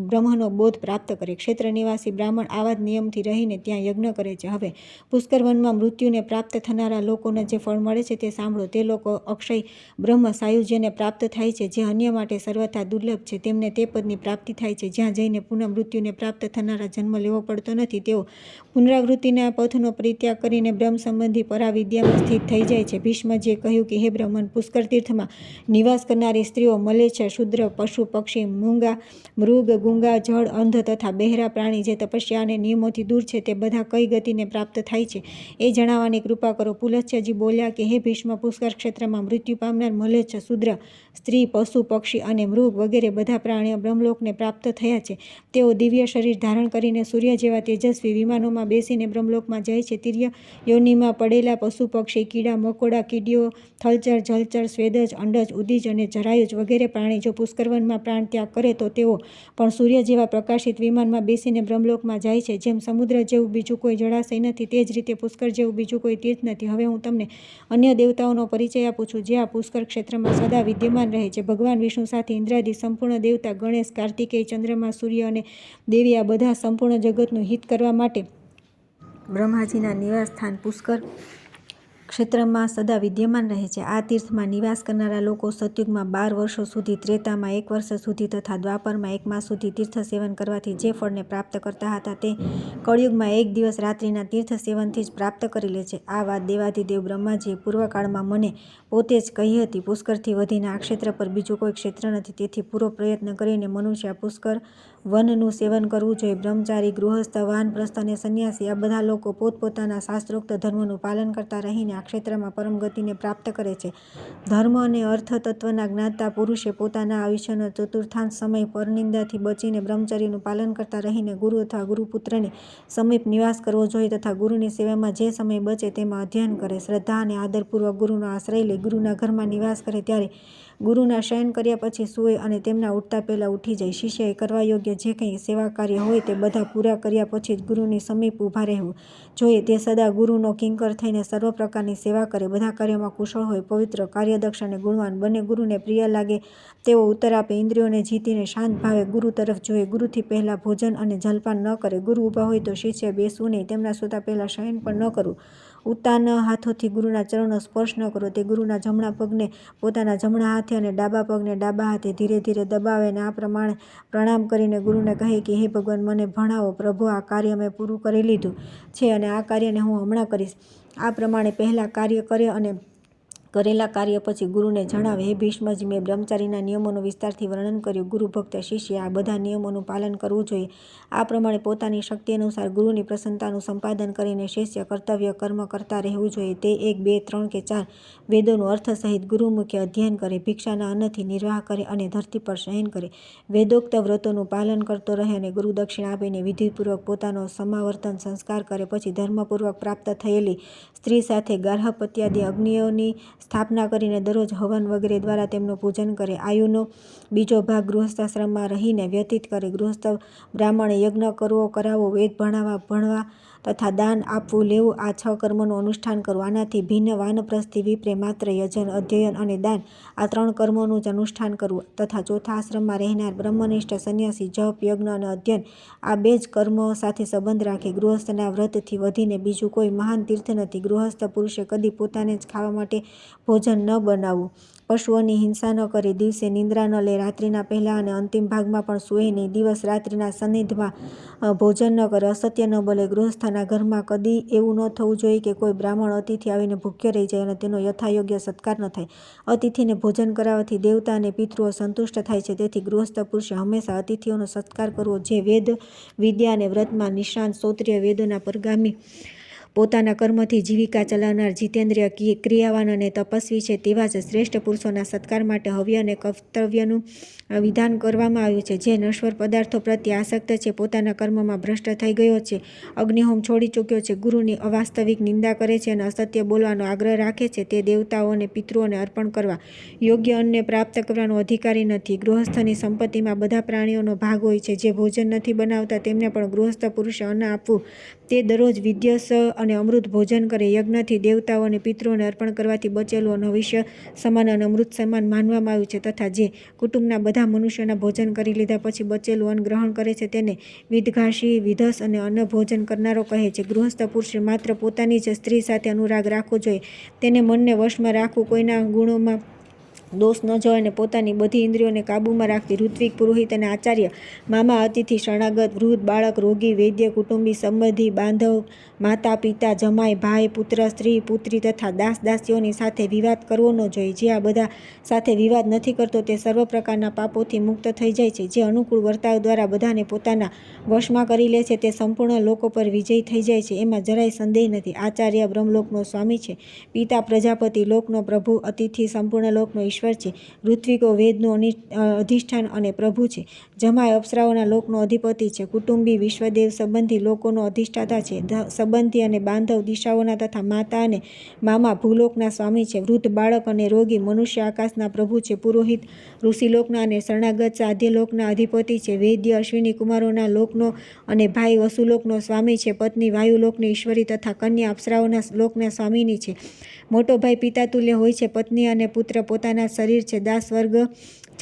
બ્રહ્મનો બોધ પ્રાપ્ત કરે. ક્ષેત્ર નિવાસી બ્રાહ્મણ આવા જ નિયમથી રહીને ત્યાં યજ્ઞ કરે છે. હવે પુષ્કર વનમાં મૃત્યુને પ્રાપ્ત થનારા લોકોને જે ફળ મળે છે તે સાંભળો. તે લોકો અક્ષય બ્રહ્મ સાયુજ્યને પ્રાપ્ત થાય છે, જે અન્ય માટે સર્વથા દુર્લભ છે. તેમને તે પદની પ્રાપ્તિ થાય છે જ્યાં જઈને પુનઃ મૃત્યુને પ્રાપ્ત થનારા જન્મ લેવો પડતો નથી. તેઓ પુનરાવૃત્તિના પથનો પરિત્યાગ કરીને બ્રહ્મ સંબંધી પરાવિદ્યામાં સ્થિત થઈ જાય છે. ભીષ્મજીએ કહ્યું કે હે બ્રહ્મન, પુષ્કર તીર્થમાં નિવાસ કરનારી સ્ત્રીઓ, મલેચ્છ, શૂદ્ર, પશુ, પક્ષી, મૂંગા, મૃગ, ગુંગા, જળ, અંધ તથા બહેરા પ્રાણી જે તપસ્યા અને નિયમોથી દૂર છે તે બધા કઈ ગતિને પ્રાપ્ત થાય છે એ જણાવવાની કૃપા કરો. પુલત્સ્યજી બોલ્યા કે હે ભીષ્મ, પુષ્કર ક્ષેત્રમાં મૃત્યુ પામનાર મલેચ્છ, શૂદ્ર, સ્ત્રી, પશુ, પક્ષી અને મૃગ વગેરે બધા પ્રાણીઓ બ્રહ્મલોકને પ્રાપ્ત થયા છે. તેઓ દિવ્ય શરીર ધારણ કરીને સૂર્ય જેવા તેજસ્વી વિમાનોમાં બેસીને બ્રહ્મલોકમાં જાય છે. તિર્ય યોનિમાં પડેલા પશુ, પક્ષી, કીડા, મકોડા, કીડીઓ, થલચર, જલચર, સ્વેદજ, અંડજ, ઉદીજ અને જરાયુજ વગેરે પ્રાણી જો પુષ્કરવનમાં પ્રાણ ત્યાગ કરે તો તેઓ પણ સૂર્ય જેવા પ્રકાશિત વિમાનમાં બેસીને બ્રહ્મલોકમાં જાય છે. જેમ સમુદ્ર જેવું બીજું કોઈ જળાશય નથી, તે જ રીતે પુષ્કર જેવું બીજું કોઈ તીર્થ નથી. હવે હું તમને અન્ય દેવતાઓનો પરિચય આપું છું જે આ પુષ્કર ક્ષેત્રમાં સદા વિદ્યમાન રહે છે. ભગવાન વિષ્ણુ સાથે ઇન્દ્રાદિ સંપૂર્ણ દેવતા, ગણેશ, કાર્તિકેય, ચંદ્રમા, સૂર્ય અને દેવી આ બધા સંપૂર્ણ જગતનું હિત કરવા માટે બ્રહ્માજીના નિવાસ સ્થાન પુષ્કર ક્ષેત્રમાં સદા વિદ્યમાન રહે છે. આ તીર્થમાં નિવાસ કરનારા લોકો સતયુગમાં 12 વર્ષો સુધી, ત્રેતામાં 1 વર્ષ સુધી તથા દ્વાપરમાં 1 માસ સુધી તીર્થ સેવન કરવાથી જે ફળને પ્રાપ્ત કરતા હતા તે કળિયુગમાં 1 દિવસ રાત્રિના તીર્થ સેવનથી જ પ્રાપ્ત કરી લે છે. આ વાત દેવાધિદેવ બ્રહ્માજીએ પૂર્વકાળમાં મને પોતે જ કહી હતી. પુષ્કરથી વધીને આ ક્ષેત્ર પર બીજું કોઈ ક્ષેત્ર નથી. તેથી પૂરો પ્રયત્ન કરીને મનુષ્ય આ પુષ્કર વનનું સેવન કરવું જોઈએ. બ્રહ્મચારી, ગૃહસ્થ, વાનપ્રસ્થ અને સંન્યાસી આ બધા લોકો પોતપોતાના શાસ્ત્રોક્ત ધર્મનું પાલન કરતા રહીને આ ક્ષેત્રમાં પરમ ગતિને પ્રાપ્ત કરે છે. ધર્મ અને અર્થ તત્વના જ્ઞાતા પુરુષે પોતાના આયુષ્યનો ચતુર્થાંશ સમય પરનિંદાથી બચીને બ્રહ્મચર્યનું પાલન કરતા રહીને ગુરુ અથવા ગુરુપુત્રની સમીપ નિવાસ કરવો જોઈએ તથા ગુરુની સેવામાં જે સમય બચે તેમાં અધ્યયન કરે, શ્રદ્ધા અને આદરપૂર્વક ગુરુનો આશ્રય લે, ગુરુના ઘરમાં નિવાસ કરે, ત્યારે ગુરુના શયન કર્યા પછી સૂવે અને તેમના ઉઠતા પહેલાં ઉઠી જાય. શિષ્યએ કરવા યોગ્ય જે કંઈ સેવા કાર્ય હોય તે બધા પૂરા કર્યા પછી જ ગુરુની સમીપ ઊભા રહેવું જોઈએ. તે સદા ગુરુનો કિંકર થઈને સર્વ પ્રકારની સેવા કરે, બધા કાર્યોમાં કુશળ હોય, પવિત્ર, કાર્યદક્ષ અને ગુણવાન બને, ગુરુને પ્રિય લાગે તેવો ઉત્તર આપે, ઇન્દ્રિયોને જીતીને શાંત ભાવે ગુરુ તરફ જોઈએ, ગુરુથી પહેલાં ભોજન અને જલપાન ન કરે, ગુરુ ઊભા હોય તો શિષ્ય બેસવું નહીં, તેમના સૂતા પહેલાં શયન પણ ન કરવું, ઉતાન હાથોથી ગુરુના ચરણનો સ્પર્શ ન કરવો, તે ગુરુના જમણા પગને પોતાના જમણા હાથે અને ડાબા પગને ડાબા હાથે ધીરે ધીરે દબાવે અને આ પ્રમાણે પ્રણામ કરીને ગુરુને કહે કે હે ભગવાન, મને ભણાવો. પ્રભુ, આ કાર્ય મેં પૂરું કરી લીધું છે અને આ કાર્યને હું હમણાં કરીશ. આ પ્રમાણે પહેલાં કાર્ય કરે અને કરેલા કાર્ય પછી ગુરુને જણાવે. હે ભીષ્મજી, મેં બ્રહ્મચારીના નિયમોનું વિસ્તારથી વર્ણન કર્યું. ગુરુ ભક્ત શિષ્ય આ બધા નિયમોનું પાલન કરવું જોઈએ. આ પ્રમાણે પોતાની શક્તિ અનુસાર ગુરુની પ્રસન્નતાનું સંપાદન કરીને શિષ્ય કર્તવ્ય કર્મ કરતા રહેવું જોઈએ. તે 1, 2, 3 કે 4 વેદોનું અર્થ સહિત ગુરુમુખે અધ્યયન કરે, ભિક્ષાના અન્નથી નિર્વાહ કરે અને ધરતી પર શયન કરે, વેદોક્ત વ્રતોનું પાલન કરતો રહે અને ગુરુ દક્ષિણા આપીને વિધિપૂર્વક પોતાનો સમાવર્તન સંસ્કાર કરે. પછી ધર્મપૂર્વક પ્રાપ્ત થયેલી સ્ત્રી સાથે ગાર્હપત્યાદિ અગ્નિઓની સ્થાપના કરીને દરરોજ હવન વગેરે દ્વારા તેમનું પૂજન કરે. આયુનો બીજો ભાગ ગૃહસ્થાશ્રમમાં રહીને વ્યતીત કરે. ગૃહસ્થ બ્રાહ્મણે યજ્ઞ કરવો કરાવવો, વેદ ભણવા તથા દાન આપવું લેવું, આ 6 કર્મોનું અનુષ્ઠાન કરવું. આનાથી ભિન્ન વાનપ્રસ્થથી વિપ્રે માત્ર યજન, અધ્યયન અને દાન આ 3 કર્મોનું જ અનુષ્ઠાન કરવું તથા ચોથા આશ્રમમાં રહેનાર બ્રહ્મનિષ્ઠ સંન્યાસી જપ, યજ્ઞ અને અધ્યયન આ 2 જ કર્મો સાથે સંબંધ રાખે. ગૃહસ્થના વ્રતથી વધીને બીજું કોઈ મહાન તીર્થ નથી. ગૃહસ્થ પુરુષે કદી પોતાને જ ખાવા માટે ભોજન ન બનાવવું, પશુઓની હિંસા ન કરે, દિવસે નિંદ્રા ન લે, રાત્રિના પહેલા અને અંતિમ ભાગમાં પણ સૂએ નહીં, દિવસ રાત્રિના સન્નિધમાં ભોજન ન કરે, અસત્ય ન બોલે. ગૃહસ્થના ઘરમાં કદી એવું ન થવું જોઈએ કે કોઈ બ્રાહ્મણ અતિથિ આવીને ભૂખ્યો રહી જાય અને તેનો યથાયોગ્ય સત્કાર ન થાય. અતિથિને ભોજન કરાવવાથી દેવતા અને પિતૃઓ સંતુષ્ટ થાય છે. તેથી ગૃહસ્થ પુરુષે હંમેશા અતિથિઓનો સત્કાર કરવો. જે વેદ, વિદ્યા અને વ્રતમાં નિષ્ણાંત, શ્રોત્રિય, વેદોના પરગામી, પોતાના કર્મથી જીવિકા ચલાવનાર, જીતેન્દ્રિય, ક્રિયાવાન અને તપસ્વી છે તેવા જ શ્રેષ્ઠ પુરુષોના સત્કાર માટે હવ્ય અને કર્તવ્યનું વિધાન કરવામાં આવ્યું છે. જે નશ્વર પદાર્થો પ્રત્યે આસક્ત છે, પોતાના કર્મમાં ભ્રષ્ટ થઈ ગયો છે, અગ્નિહોમ છોડી ચૂક્યો છે, ગુરુની અવાસ્તવિક નિંદા કરે છે અને અસત્ય બોલવાનો આગ્રહ રાખે છે, તે દેવતાઓ અને પિતૃઓને અર્પણ કરવા યોગ્ય અન્નને પ્રાપ્ત કરવાનો અધિકારી નથી. ગૃહસ્થની સંપત્તિમાં બધા પ્રાણીઓનો ભાગ હોય છે. જે ભોજન નથી બનાવતા તેમને પણ ગૃહસ્થ પુરુષે અન્ન આપવું. તે દરરોજ વિદ્યસ અને અમૃત ભોજન કરે. યજ્ઞથી દેવતાઓ અને પિતૃઓને અર્પણ કરવાથી બચેલું ભવિષ્ય સમાન અને અમૃત સમાન માનવામાં આવ્યું છે તથા જે કુટુંબના બધા મનુષ્યોના ભોજન કરી લીધા પછી બચેલું અન્ન ગ્રહણ કરે છે તેને વિદઘાષી, વિધસ અને અન્ન ભોજન કરનારો કહે છે. ગૃહસ્થ પુરુષે માત્ર પોતાની જ સ્ત્રી સાથે અનુરાગ રાખવો જોઈએ. તેને મનને વશમાં રાખવું, કોઈના ગુણોમાં દોષ ન જોવા અને પોતાની બધી ઇન્દ્રિયોને કાબૂમાં રાખવી. ઋત્વિક, પુરોહિત અને આચાર્ય, મામા, અતિથિ, શરણાગત, વૃદ્ધ, બાળક, રોગી, વૈદ્ય, કુટુંબી, સંબંધી, બાંધવ, માતા, પિતા, જમાઈ, ભાઈ, પુત્ર, સ્ત્રી, પુત્રી તથા દાસ દાસીઓની સાથે વિવાદ કરવો ન જોઈએ. જે આ બધા સાથે વિવાદ નથી કરતો તે સર્વ પ્રકારના પાપોથી મુક્ત થઈ જાય છે. જે અનુકૂળ વર્તાવ દ્વારા બધાને પોતાના વશમાં કરી લે છે તે સંપૂર્ણ લોકો પર વિજયી થઈ જાય છે, એમાં જરાય સંદેહ નથી. આચાર્ય બ્રહ્મલોકનો સ્વામી છે, પિતા પ્રજાપતિ લોકનો પ્રભુ, અતિથિ સંપૂર્ણ લોકનો ઈશ્વર છે, ઋત્વિકો વેદનું અધિષ્ઠાન અને પ્રભુ છે, જમાઈ અપ્સરાઓના લોકનો અધિપતિ છે, કુટુંબી વિશ્વદેવ સંબંધી લોકોનો અધિષ્ઠાતા છે, સંબંધી અને બાંધવ દિશાઓના તથા માતા અને મામા ભૂલોકના સ્વામી છે, વૃદ્ધ, બાળક અને રોગી મનુષ્ય આકાશના પ્રભુ છે, પુરોહિત ઋષિલોકના અને શરણાગત સાધ્યલોકના અધિપતિ છે, વૈદ્ય અશ્વિની કુમારોના લોકનો અને ભાઈ વસુલોકનો સ્વામી છે, પત્ની વાયુલોકની ઈશ્વરી તથા કન્યા અપ્સરાઓના લોકના સ્વામીની છે, મોટો ભાઈ પિતાતુલ્ય હોય છે, પત્ની અને પુત્ર પોતાના શરીર છે, દાસ વર્ગ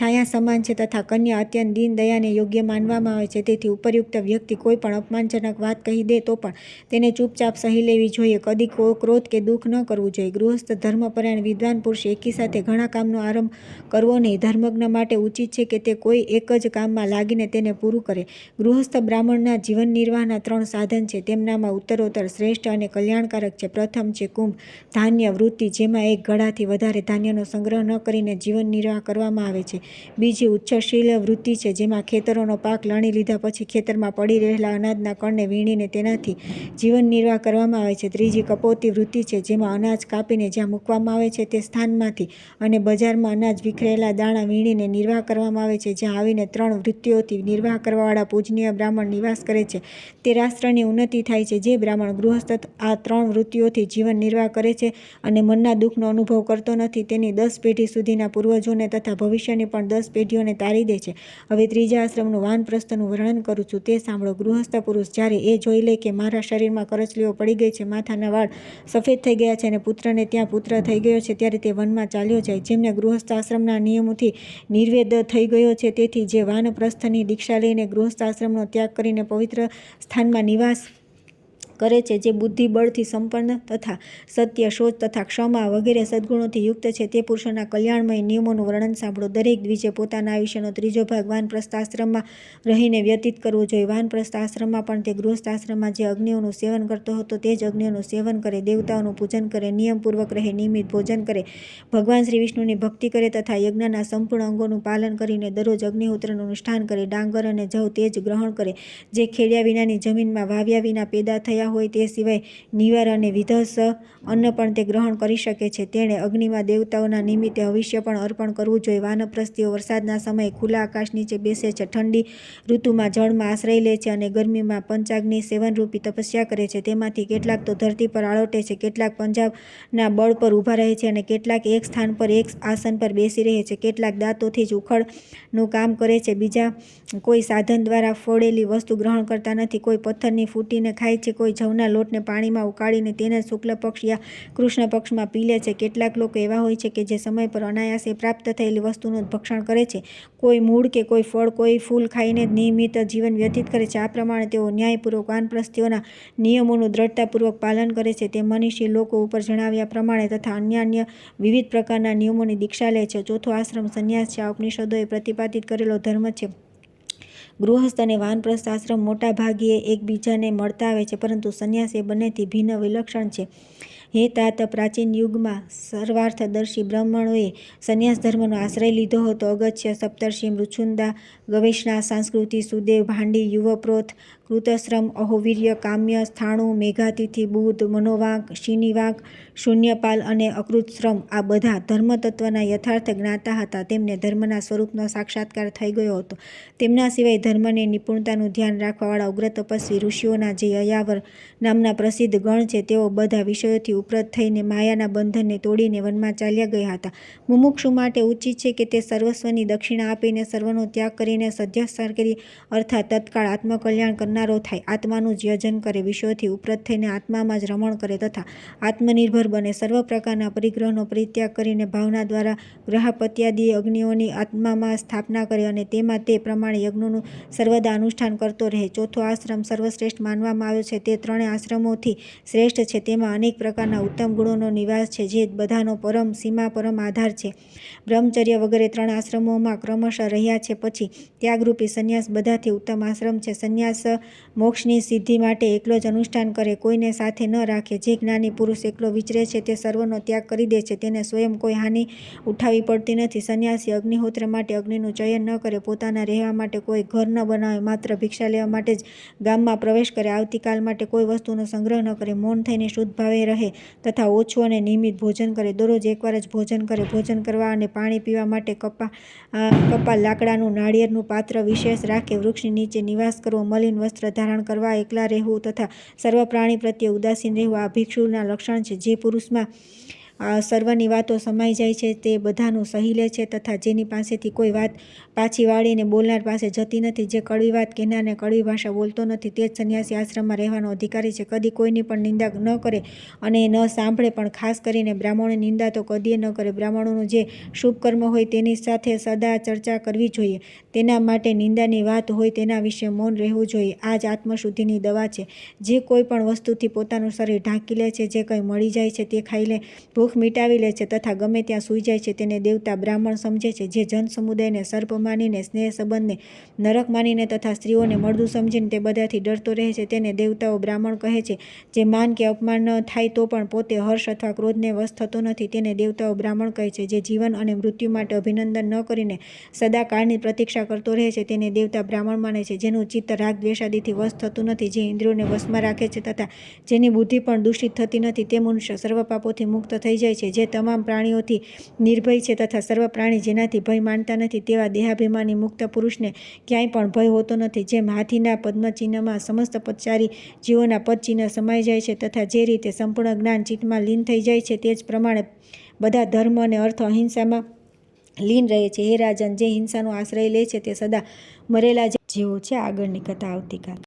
છાયા સમાન છે તથા કન્યા અત્યંત દીન દયાને યોગ્ય માનવામાં આવે છે. તેથી ઉપરયુક્ત વ્યક્તિ કોઈ પણ અપમાનજનક વાત કહી દે તો પણ તેને ચૂપચાપ સહી લેવી જોઈએ. કદી ક્રોધ કે દુઃખ ન કરવું જોઈએ. ગૃહસ્થ ધર્મપરાયણ વિદ્વાન પુરુષ એકી સાથે ઘણા કામનો આરંભ કરવો નહીં. ધર્મજ્ઞ માટે ઉચિત છે કે તે કોઈ એક જ કામમાં લાગીને તેને પૂરું કરે. ગૃહસ્થ બ્રાહ્મણના જીવન નિર્વાહના 3 સાધન છે. તેમનામાં ઉત્તરોત્તર શ્રેષ્ઠ અને કલ્યાણકારક છે. પ્રથમ છે કુંભ ધાન્ય વૃત્તિ, જેમાં એક ઘડાથી વધારે ધાન્યનો સંગ્રહ ન કરીને જીવન નિર્વાહ કરવામાં આવે છે. બીજી ઉચ્ચશીલ વૃત્તિ છે, જેમાં ખેતરોનો પાક લણી લીધા પછી ખેતરમાં પડી રહેલા અનાજના કણને વીણીને તેનાથી જીવન નિર્વાહ કરવામાં આવે છે. ત્રીજી કપોતી વૃત્તિ છે, જેમાં અનાજ કાપીને જ્યાં મૂકવામાં આવે છે તે સ્થાનમાંથી અને બજારમાં અનાજ વિખરેલા દાણા વીણીને નિર્વાહ કરવામાં આવે છે. જ્યાં આવીને 3 વૃત્તિઓથી નિર્વાહ કરવાવાળા પૂજનીય બ્રાહ્મણ નિવાસ કરે છે તે રાષ્ટ્રની ઉન્નતિ થાય છે. જે બ્રાહ્મણ ગૃહસ્થ આ 3 વૃત્તિઓથી જીવન નિર્વાહ કરે છે અને મનના દુઃખનો અનુભવ કરતો નથી, તેની 10 પેઢી સુધીના પૂર્વજોને તથા ભવિષ્યની પણ 10 પેઢીઓને તારી દે છે. હવે ત્રીજા આશ્રમનું વાનપ્રસ્થનું વર્ણન કરું છું, તે સાંભળો. ગૃહસ્થ પુરુષ જ્યારે એ જોઈ લે કે મારા શરીરમાં કરચલીઓ પડી ગઈ છે, માથાના વાળ સફેદ થઈ ગયા છે અને પુત્રને ત્યાં પુત્ર થઈ ગયો છે, ત્યારે તે વનમાં ચાલ્યો જાય. જેમને ગૃહસ્થ આશ્રમના નિયમોથી નિર્વેદ થઈ ગયો છે, તેથી જે વાનપ્રસ્થની દીક્ષા લઈને ગૃહસ્થ આશ્રમનો ત્યાગ કરીને પવિત્ર સ્થાનમાં નિવાસ કરે છે, જે બુદ્ધિ બળથી સંપન્ન તથા સત્ય, શૌચ તથા ક્ષમા વગેરે સદ્ગુણોથી યુક્ત છે, તે પુરુષોના કલ્યાણમય નિયમોનું વર્ણન સાંભળો. દરેક દ્વિજે પોતાના આયુષ્યનો 3જો ભાગ વાનપ્રસ્થ આશ્રમમાં રહીને વ્યતીત કરવો જોઈએ. વાનપ્રસ્થ આશ્રમમાં પણ તે ગૃહસ્થ આશ્રમમાં જે અગ્નિઓનું સેવન કરતો હતો તે જ અગ્નિઓનું સેવન કરે, દેવતાઓનું પૂજન કરે, નિયમપૂર્વક રહે, નિયમિત ભોજન કરે, ભગવાન શ્રી વિષ્ણુની ભક્તિ કરે તથા યજ્ઞના સંપૂર્ણ અંગોનું પાલન કરીને દરરોજ અગ્નિહોત્રનું અનુષ્ઠાન કરે. ડાંગર અને જવ તે જ ગ્રહણ કરે જે ખેડ્યા વિનાની જમીનમાં વાવ્યા વિના પેદા થયા હોય. તે સિવાય નિવાર અને વિધસ અન્ન પણ તે ગ્રહણ કરી શકે છે. તેણે અગ્નિમાં દેવતાઓના નિમિત્તે હવિષ્ય પણ અર્પણ કરવું જોઈએ. વાનપ્રસ્થીઓ વરસાદના સમયે ખુલ્લા આકાશ નીચે બેસે છે, ઠંડી ઋતુમાં જળમાં આશ્રય લે છે અને ગરમીમાં પંચાગ્નિ સેવનરૂપી તપસ્યા કરે છે. તેમાંથી કેટલાક તો ધરતી પર આળોટે છે, કેટલાક પંજાબના બળ પર ઊભા રહે છે અને કેટલાક એક સ્થાન પર એક આસન પર બેસી રહે છે. કેટલાક દાંતોથી જ ઉખડનું કામ કરે છે, બીજા કોઈ સાધન દ્વારા ફોડેલી વસ્તુ ગ્રહણ કરતા નથી, કોઈ પથ્થરની ફૂટીને ખાય છે, કોઈ જવના લોટને પાણીમાં ઉકાળીને તેને શુક્લ પક્ષ યા કૃષ્ણ પક્ષમાં પી લે છે. કેટલાક લોકો એવા હોય છે કે જે સમય પર અનાયાસે પ્રાપ્ત થયેલી વસ્તુનું ભક્ષણ કરે છે, કોઈ મૂળ કે કોઈ ફળ, કોઈ ફૂલ ખાઈને નિયમિત જીવન વ્યતીત કરે છે. આ પ્રમાણે તેઓ ન્યાયપૂર્વક વાનપ્રસ્થીઓના નિયમોનું દ્રઢતાપૂર્વક પાલન કરે છે. તે મનીષી લોકો ઉપર જણાવ્યા પ્રમાણે તથા અન્ય વિવિધ પ્રકારના નિયમોની દીક્ષા લે છે. ચોથો આશ્રમ સંન્યાસ છે. આ ઉપનિષદોએ પ્રતિપાદિત કરેલો ધર્મ છે. ગૃહસ્થ અને વાનપ્રસ્થ આશ્રમ મોટા ભાગે એકબીજાને મળતા આવે છે, પરંતુ સંન્યાસ એ બંનેથી ભિન્ન વિલક્ષણ છે. હે તાત, પ્રાચીન યુગમાં સર્વાર્થદર્શી બ્રાહ્મણોએ સંન્યાસ ધર્મનો આશ્રય લીધો હતો. અગસ્ત્ય, સપ્તર્ષિ, મૃચ્છુંદા, ગવેષણા, સંસ્કૃતિ, સુદેવ, ભાંડી, યુવપ્રોત, કૃતશ્રમ, અહોવીર્ય, કામ્ય, સ્થાણુ, મેઘાતિથિ, બુધ, મનોવાંક, શિનિવાંક, શૂન્યપાલ અને અકૃતશ્રમ આ બધા ધર્મતત્વના યથાર્થ જ્ઞાતા હતા. તેમને ધર્મના સ્વરૂપનો સાક્ષાત્કાર થઈ ગયો હતો. તેમના સિવાય ધર્મની નિપુણતાનું ધ્યાન રાખવાવાળા ઉગ્ર તપસ્વી ઋષિઓના જે યયાવર નામના પ્રસિદ્ધ ગણ છે, તેઓ બધા વિષયોથી ઉપરત થઈને માયાના બંધનને તોડીને વનમાં ચાલ્યા ગયા હતા. મુમુક્ષુ માટે ઉચિત છે કે તે સર્વસ્વની દક્ષિણા આપીને સર્વનો ત્યાગ કરીને સદ્યસાર્ગી અર્થાત તત્કાળ આત્મકલ્યાણ કરનારો થાય, આત્માનું જ યજન કરે, વિષયોથી ઉપરત થઈને આત્મામાં જ રમણ કરે તથા આત્મનિર્ભર બને, સર્વ પ્રકારના પરિગ્રહનો પરિત્યાગ કરીને ભાવના દ્વારા ગ્રહાપત્યાદિ અગ્નિઓની આત્મામાં સ્થાપના કરે અને તેમાં તે પ્રમાણે યજ્ઞોનું સર્વદા અનુષ્ઠાન કરતો રહે. ચોથો આશ્રમ સર્વશ્રેષ્ઠ માનવામાં આવ્યો છે. તે 3 આશ્રમોથી શ્રેષ્ઠ છે. તેમાં અનેક પ્રકારના ઉત્તમ ગુણોનો નિવાસ છે, જે બધાનો પરમ સીમા પરમ આધાર છે. બ્રહ્મચર્ય વગેરે 3 આશ્રમોમાં ક્રમશઃ રહ્યા છે. પછી ત્યાગરૂપી સંન્યાસ બધાથી ઉત્તમ આશ્રમ છે. સંન્યાસ મોક્ષની સિદ્ધિ માટે એકલો જ અનુષ્ઠાન કરે, કોઈને સાથે ન રાખે. જે જ્ઞાની પુરુષ એકલો વિચરે છે તે સર્વનો ત્યાગ કરી દે છે, તેને સ્વયં કોઈ હાનિ ઉઠાવી પડતી નથી. સંન્યાસી અગ્નિહોત્ર માટે અગ્નિનું ચયન ન કરે, પોતાના રહેવા માટે કોઈ ઘર ન બનાવે, માત્ર ભિક્ષા લેવા માટે જ ગામમાં પ્રવેશ કરે, આવતીકાલ માટે કોઈ વસ્તુનો સંગ્રહ ન કરે, મૌન થઈને શુદ્ધ ભાવે રહે તથા ઓછું અને નિયમિત ભોજન કરે, દરરોજ એકવાર જ ભોજન કરે. ભોજન કરવા અને પાણી પીવા માટે કપા લાકડાનું નાળિયેરનું પાત્ર વિશેષ રાખે, વૃક્ષની નીચે નિવાસ કરવો, મલિન વસ્ત્ર ધારણ કરવા, એકલા રહેવું તથા સર્વ પ્રાણી પ્રત્યે ઉદાસીન રહેવું આ ભિક્ષુના લક્ષણ છે. જે પુરુષમાં સર્વની વાતો સમાઈ જાય છે, તે બધાનું સહી લે છે તથા જેની પાસેથી કોઈ વાત પાછી વાળીને બોલનાર પાસે જતી નથી, જે કડવી વાત કહેનારને કડવી ભાષા બોલતો નથી, તે જ સંન્યાસી આશ્રમમાં રહેવાનો અધિકારી છે. કદી કોઈની પણ નિંદા ન કરે અને ન સાંભળે, પણ ખાસ કરીને બ્રાહ્મણોની નિંદા તો કદીએ ન કરે. બ્રાહ્મણોનું જે શુભ કર્મ હોય તેની સાથે સદા ચર્ચા કરવી જોઈએ. તેના માટે નિંદાની વાત હોય તેના વિશે મૌન રહેવું જોઈએ. આ જ આત્મશુદ્ધિની દવા છે. જે કોઈ પણ વસ્તુથી પોતાનું શરીર ઢાંકી લે છે, જે કંઈ મળી જાય છે તે ખાઈ લે, ભૂખ મિટાવી લે છે તથા ગમે ત્યાં સૂઈ જાય છે, તેને દેવતા બ્રાહ્મણ સમજે છે. જે જન સમુદાયને સર્પ માનીને, સ્નેહ સંબંધને નરક માનીને તથા સ્ત્રીઓને મળદું સમજીને તે બધાથી ડરતો રહે છે, તેને દેવતાઓ બ્રાહ્મણ કહે છે. જે માન કે અપમાન ન થાય તો પણ પોતે હર્ષ અથવા ક્રોધને વશ થતો નથી, તેને દેવતાઓ બ્રાહ્મણ કહે છે. જે જીવન અને મૃત્યુ માટે અભિનંદન ન કરીને સદા કાળની પ્રતીક્ષા કરતો રહે છે, તેને દેવતા બ્રાહ્મણ માને છે. જેનું ચિત્ત રાગ દ્વેષાદિથી વશ થતું નથી, જે ઇન્દ્રિયોને વશમાં રાખે છે તથા જેની બુદ્ધિ પણ દૂષિત થતી નથી, તે મનુષ્ય સર્વ પાપોથી મુક્ત થઈ જાય છે. જે તમામ પ્રાણીઓથી નિર્ભય છે તથા સર્વ પ્રાણી જેનાથી ભય માનતા નથી, તેવા દેહાભિમાની મુક્ત પુરુષને ક્યાંય પણ ભય હોતો નથી. જેમ હાથીના પદ્મચિહ્નમાં સમસ્ત પદચારી જીવોના પદચિહ્ન સમાઈ જાય છે તથા જે રીતે સંપૂર્ણ જ્ઞાન ચિત્તમાં લીન થઈ જાય છે, તે જ પ્રમાણે બધા ધર્મ અને અર્થ અહિંસામાં લીન રહે છે. હે રાજન, જે હિંસાનો આશ્રય લે છે તે સદા મરેલા જેવો છે. આગળની કથા આવતીકાલ.